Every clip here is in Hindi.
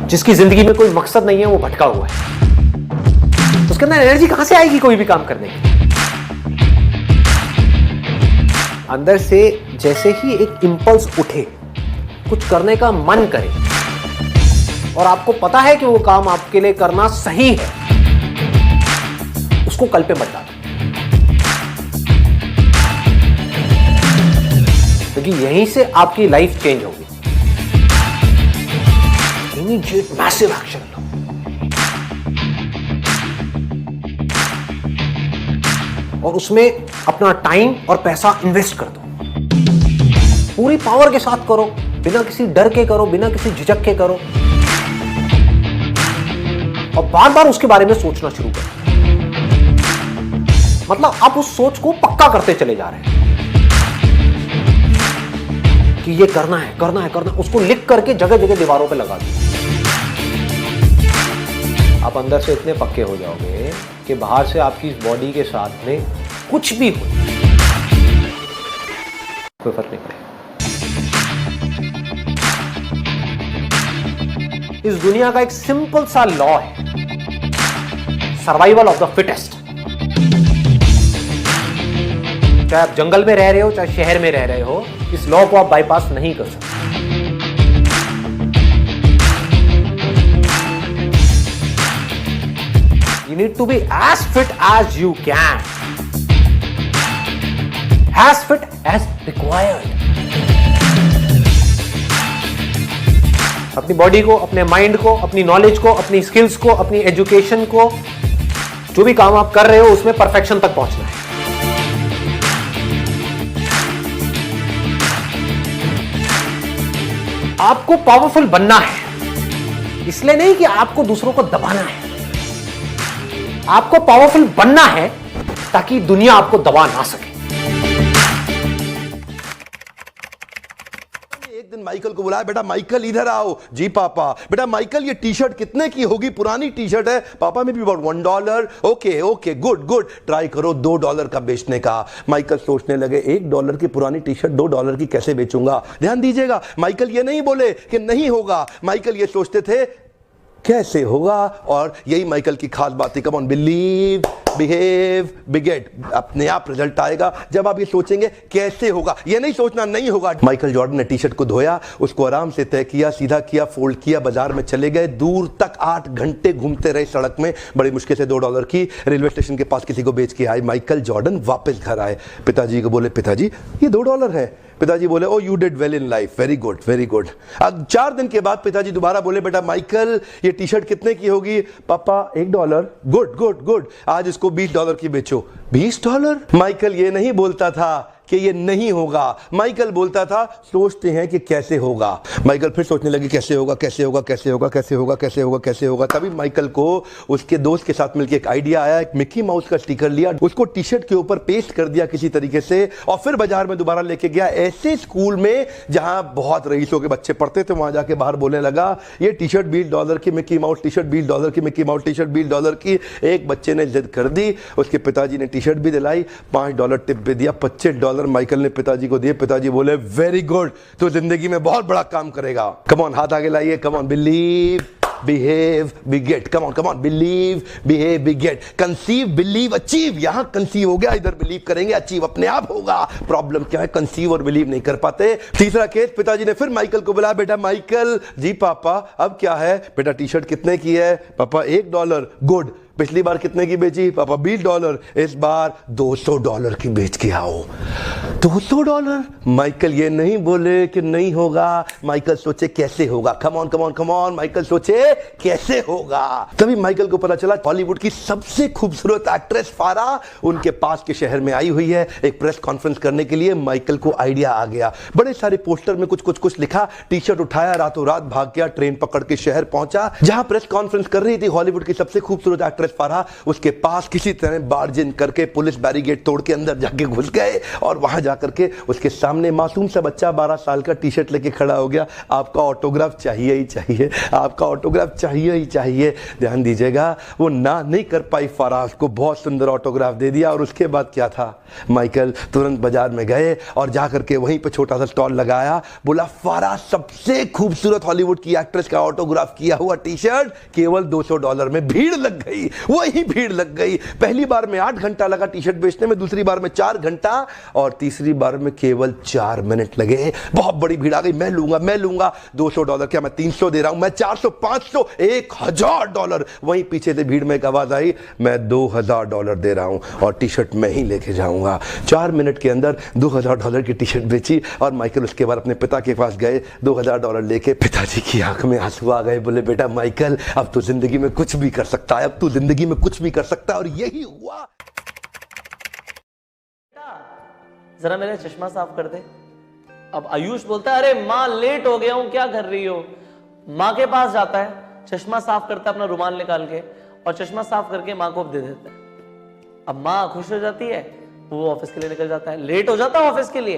जिसकी जिंदगी में कोई मकसद नहीं है, वो भटका हुआ है। तो उसके अंदर एनर्जी कहां से आएगी कोई भी काम करने की? अंदर से जैसे ही एक इंपल्स उठे, कुछ करने का मन करे और आपको पता है कि वो काम आपके लिए करना सही है, उसको कल पे मत डालो, क्योंकि यहीं से आपकी लाइफ चेंज होगी। इमीडिएट मैसिव एक्शन लो। और उसमें अपना टाइम और पैसा इन्वेस्ट कर दो, पूरी पावर के साथ करो, बिना किसी डर के करो, बिना किसी झिझक के करो, और बार बार उसके बारे में सोचना शुरू करो। मतलब आप उस सोच को पक्का करते चले जा रहे हैं कि ये करना है, करना है, करना है। उसको लिख करके जगह जगह दीवारों पे लगा दो। आप अंदर से इतने पक्के हो जाओगे कि बाहर से आपकी बॉडी के साथ में कुछ भी हो, कोई फर्क नहीं पड़ेगा। इस दुनिया का एक सिंपल सा लॉ है, सर्वाइवल ऑफ द फिटेस्ट। चाहे आप जंगल में रह रहे हो, चाहे शहर में रह रहे हो, इस लॉ को आप बाईपास नहीं कर सकते। You need to be as fit as you can, as fit as required. अपनी बॉडी को, अपने माइंड को, अपनी नॉलेज को, अपनी स्किल्स को, अपनी एजुकेशन को, जो भी काम आप कर रहे हो उसमें परफेक्शन तक पहुंचना है। आपको पावरफुल बनना है, इसलिए नहीं कि आपको दूसरों को दबाना है। आपको पावरफुल बनना है ताकि दुनिया आपको दबा ना सके। एक दिन माइकल को बुलाया, बेटा माइकल इधर आओ। जी पापा। बेटा माइकल ये टी शर्ट कितने की होगी? पुरानी टी शर्ट है पापा, में भी about $1। Okay okay good good, try करो $2 का बेचने का। माइकल सोचने लगे $1 की पुरानी टी शर्ट $2 की कैसे बेचूंगा। ध्यान दीजिएगा, माइकल ये नहीं बोले कि नहीं होगा, माइकल ये सोचते थे कैसे होगा। और यही माइकल की खास बात थी, कम ऑन, बिलीव, बिहेव, बिगेट। अपने आप रिजल्ट आएगा जब आप ये सोचेंगे कैसे होगा, ये नहीं सोचना नहीं होगा। माइकल जॉर्डन ने टी शर्ट को धोया, उसको आराम से तय किया, सीधा किया, फोल्ड किया, बाजार में चले गए, दूर तक 8 घंटे घूमते रहे सड़क में, बड़ी मुश्किल से $2 की रेलवे स्टेशन के पास किसी को बेच के आए। माइकल जॉर्डन वापस घर आए, पिताजी को बोले पिताजी ये $2 है। पिताजी बोले oh you did well in life, very good very good. अब 4 दिन के बाद पिताजी दोबारा बोले बेटा माइकल ये टी शर्ट कितने की होगी? पापा $1। गुड गुड गुड, आज इसको $20 की बेचो। $20? माइकल ये नहीं बोलता था कि ये नहीं होगा, माइकल बोलता था सोचते हैं कि कैसे होगा। माइकल फिर सोचने लगे कैसे होगा, कैसे होगा, कैसे होगा, कैसे होगा, कैसे होगा, कैसे होगा। तभी माइकल को उसके दोस्त के साथ मिलकर एक आइडिया आया। एक मिकी माउस का स्टिकर लिया, उसको टी शर्ट के ऊपर पेस्ट कर दिया किसी तरीके से, और फिर बाजार में दोबारा लेके गया। ऐसे स्कूल में जहां बहुत रईसों के बच्चे पढ़ते थे, वहां जाके बाहर बोलने लगा ये टी शर्ट $20 की मिकी माउस टी शर्ट, $20 की मिकी माउस टी शर्ट, $20 की। एक बच्चे ने जिद कर दी, उसके पिताजी ने टी शर्ट भी दिलाई, $5 टिप भी दिया, $25 माइकल ने पिताजी को दिए। पिताजी बोले वेरी गुड, तो जिंदगी में बहुत बड़ा काम करेगा। कम ऑन, हाथ आगे लाइए, come on, believe, behave, बिगेट, come on come on, believe, behave, बिगेट, conceive, believe, achieve. यहां कंसीव हो गया, इधर बिलीव करेंगे, अचीव अपने आप होगा। प्रॉब्लम क्या है, कंसीव और बिलीव नहीं कर पाते। तीसरा केस, पिताजी ने फिर माइकल को बुलाया, बेटा माइकल। जी पापा अब क्या है? बेटा टी शर्ट कितने की है? पापा $1। गुड, पिछली बार कितने की बेची? पापा $20। इस बार $200 की बेच के आओ। $200? माइकल ये नहीं बोले कि नहीं होगा, माइकल सोचे कैसे होगा। Come on come on come on, Michael सोचे कैसे होगा। तभी माइकल को पता चला हॉलीवुड की सबसे खूबसूरत एक्ट्रेस फारा उनके पास के शहर में आई हुई है एक प्रेस कॉन्फ्रेंस करने के लिए। माइकल को आइडिया आ गया, बड़े सारे पोस्टर में कुछ लिखा, टी शर्ट उठाया, रातों रात भाग गया, ट्रेन पकड़ के शहर पहुंचा जहां प्रेस कॉन्फ्रेंस कर रही थी हॉलीवुड की सबसे खूबसूरत एक्ट्रेस मिसेस फरहा उसके पास किसी तरह बार्ज इन करके पुलिस बैरिकेड तोड़ के अंदर जाके घुस गए और वहां जाकर के उसके सामने मासूम सा बच्चा 12 साल का टी शर्ट लेके खड़ा हो गया। आपका ऑटोग्राफ चाहिए ही चाहिए, आपका ऑटोग्राफ चाहिए ही चाहिए। ध्यान दीजिएगा, वो ना नहीं कर पाई फरहा, को बहुत सुंदर ऑटोग्राफ दे दिया। और उसके बाद क्या था, माइकल तुरंत बाजार में गए और जाकर के वहीं पे छोटा सा स्टॉल लगाया, बोला फरहा सबसे खूबसूरत हॉलीवुड की एक्ट्रेस का ऑटोग्राफ किया हुआ टी शर्ट केवल $200 में। भीड़ लग गई, वही भीड़ लग गई। पहली बार में 8 घंटा लगा टी शर्ट बेचने में, दूसरी बार में 4 घंटा और तीसरी बार में केवल 4 मिनट लगे। बहुत बड़ी भीड़ आ गई, मैं लूंगा। $200 क्या मैं 300 दे रहा हूं, मैं 400, 500, $1000। वहीं पीछे से भीड़ में एक आवाज आई, मैं $2000 दे रहा हूं और टी शर्ट मैं ही लेके जाऊंगा। 4 मिनट के अंदर $2000 की टी शर्ट बेची और माइकल उसके बाद अपने पिता के पास गए। $2000 लेके पिताजी की आंख में आंसू आ गए। बोले बेटा माइकल, अब तो जिंदगी में कुछ भी कर सकता है, अब तू जिंदगी में कुछ भी कर सकता है। और यही हुआ। जरा मेरा चश्मा साफ कर दे। अब आयुष बोलता है, अरे माँ लेट हो गया हूं, क्या कर रही हो। माँ के पास जाता है, चश्मा साफ करता है अपना रुमाल निकाल के और चश्मा साफ करके माँ को दे देता है। अब माँ खुश हो जाती है, वो ऑफिस के लिए निकल जाता है। लेट हो जाता है ऑफिस के लिए।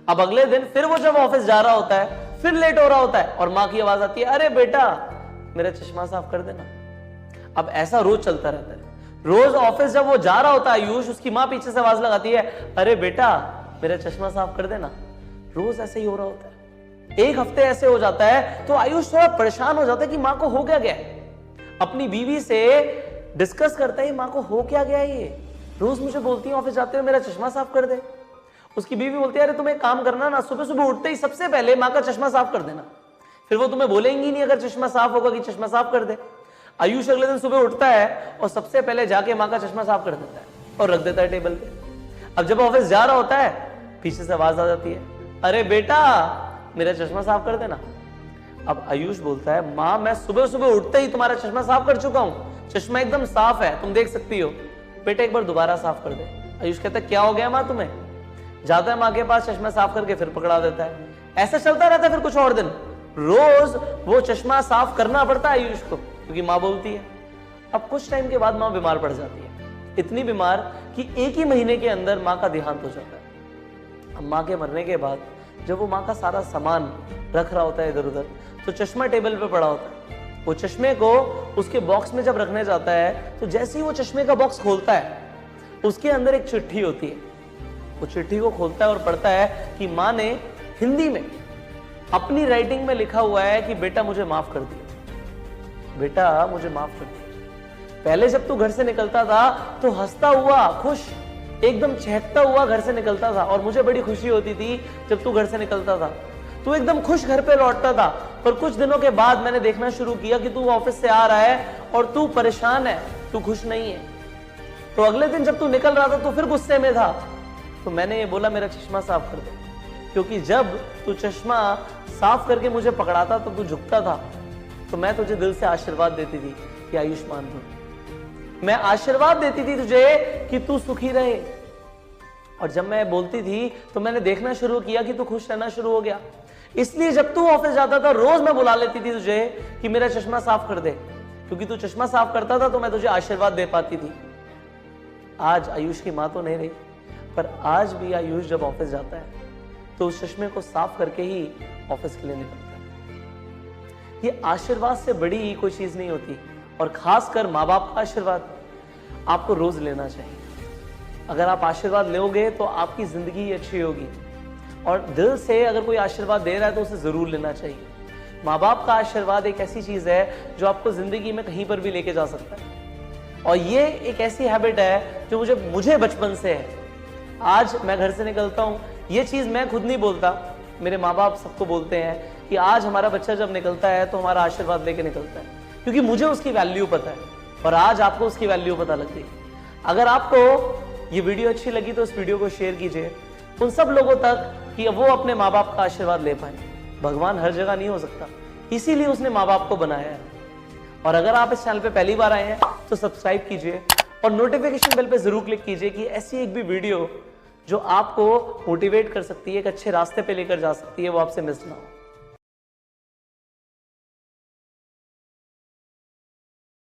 अब अगले दिन फिर वो जब ऑफिस जा रहा होता है, फिर लेट हो रहा होता है और माँ की आवाज आती है, अरे बेटा मेरा चश्मा साफ कर देना। अब ऐसा रोज चलता रहता है। रोज ऑफिस जब वो जा रहा होता है आयुष, उसकी माँ पीछे से आवाज लगाती है, अरे बेटा मेरा चश्मा साफ कर देना। रोज ऐसे ही हो रहा होता है। एक हफ्ते ऐसे हो जाता है तो आयुष थोड़ा परेशान हो जाता है कि माँ को हो क्या गया है। अपनी बीवी से डिस्कस करता है, माँ को हो क्या गया ये, रोज मुझे बोलती है ऑफिस जाते हुए मेरा चश्मा साफ कर दे। उसकी बीवी बोलती है, अरे तुम एक काम करना ना, सुबह सुबह उठते ही सबसे पहले माँ का चश्मा साफ कर देना, फिर वो तुम्हें बोलेंगी नहीं अगर चश्मा साफ होगा कि चश्मा साफ कर दे। आयुष अगले दिन सुबह उठता है और सबसे पहले जाके माँ का चश्मा साफ कर देता है और रख देता है टेबल पे। अब जब ऑफिस जा रहा होता है, पीछे से आवाज आ जाती है, अरे बेटा मेरा चश्मा साफ कर देना। अब आयुष बोलता है, माँ मैं सुबह सुबह उठते ही तुम्हारा चश्मा साफ कर चुका हूं, चश्मा एकदम साफ है, तुम देख सकती हो, बेटा एक बार दोबारा साफ कर दे। आयुष कहता है, क्या हो गया माँ तुम्हें। जाता है माँ के पास, चश्मा साफ करके फिर पकड़ा देता है। ऐसा चलता रहता है। फिर कुछ और दिन रोज वो चश्मा साफ करना पड़ता है आयुष को, क्योंकि माँ बोलती है। अब कुछ टाइम के बाद माँ बीमार पड़ जाती है, इतनी बीमार कि 1 ही महीने के अंदर माँ का देहांत हो जाता है। अब माँ के मरने के बाद जब वो माँ का सारा सामान रख रहा होता है इधर उधर, तो चश्मा टेबल पे पड़ा होता है। वो चश्मे को उसके बॉक्स में जब रखने जाता है, तो जैसे ही वो चश्मे का बॉक्स खोलता है, उसके अंदर एक चिट्ठी होती है। वो चिट्ठी को खोलता है और पढ़ता है कि माँ ने हिंदी में अपनी राइटिंग में लिखा हुआ है कि बेटा मुझे माफ कर दिया, बेटा मुझे माफ कर दिया। पहले जब तू घर से निकलता था तो हंसता हुआ, खुश, एकदम चहकता हुआ घर से निकलता था और मुझे बड़ी खुशी होती थी जब तू घर से निकलता था। तू एकदम खुश घर पे लौटता था। पर कुछ दिनों के बाद मैंने देखना शुरू किया कि तू ऑफिस से आ रहा है और तू परेशान है, तू खुश नहीं है। तो अगले दिन जब तू निकल रहा था तो फिर गुस्से में था। तो मैंने ये बोला, मेरा चश्मा साफ कर दे, क्योंकि जब तू चश्मा साफ करके मुझे पकड़ाता तो तू झुकता था, तो मैं तुझे दिल से आशीर्वाद देती थी कि आयुष्मान भव। मैं आशीर्वाद देती थी तुझे कि तू सुखी रहे। और जब मैं बोलती थी तो मैंने देखना शुरू किया कि तू खुश रहना शुरू हो गया। इसलिए जब तू ऑफिस जाता था, रोज मैं बुला लेती थी तुझे कि मेरा चश्मा साफ कर दे, क्योंकि तू चश्मा साफ करता था तो मैं तुझे आशीर्वाद दे पाती थी। आज आयुष की मां तो नहीं रही, पर आज भी आयुष जब ऑफिस जाता है तो उस चश्मे को साफ करके ही ऑफिस के लिए निकलता है। ये आशीर्वाद से बड़ी कोई चीज नहीं होती, और खासकर माँ बाप का आशीर्वाद आपको रोज लेना चाहिए। अगर आप आशीर्वाद लोगे तो आपकी जिंदगी अच्छी होगी, और दिल से अगर कोई आशीर्वाद दे रहा है तो उसे जरूर लेना चाहिए। माँ बाप का आशीर्वाद एक ऐसी चीज है जो आपको जिंदगी में कहीं पर भी लेके जा सकता है, और ये एक ऐसी हैबिट है जो मुझे बचपन से है। आज मैं घर से निकलता हूँ, ये चीज मैं खुद नहीं बोलता, मेरे माँ बाप सबको बोलते हैं कि आज हमारा बच्चा जब निकलता है तो हमारा आशीर्वाद लेके निकलता है, क्योंकि मुझे उसकी वैल्यू पता है और आज आपको उसकी वैल्यू पता लग गई। अगर आपको ये वीडियो अच्छी लगी तो इस वीडियो को शेयर कीजिए उन सब लोगों तक कि वो अपने माँ बाप का आशीर्वाद ले पाए। भगवान हर जगह नहीं हो सकता, इसीलिए उसने माँ बाप को बनाया है। और अगर आप इस चैनल पे पहली बार आए हैं तो सब्सक्राइब कीजिए और नोटिफिकेशन बेल पे जरूर क्लिक कीजिए कि ऐसी एक भी वीडियो जो आपको मोटिवेट कर सकती है, एक अच्छे रास्ते पे लेकर जा सकती है, वो आपसे मिस ना हो।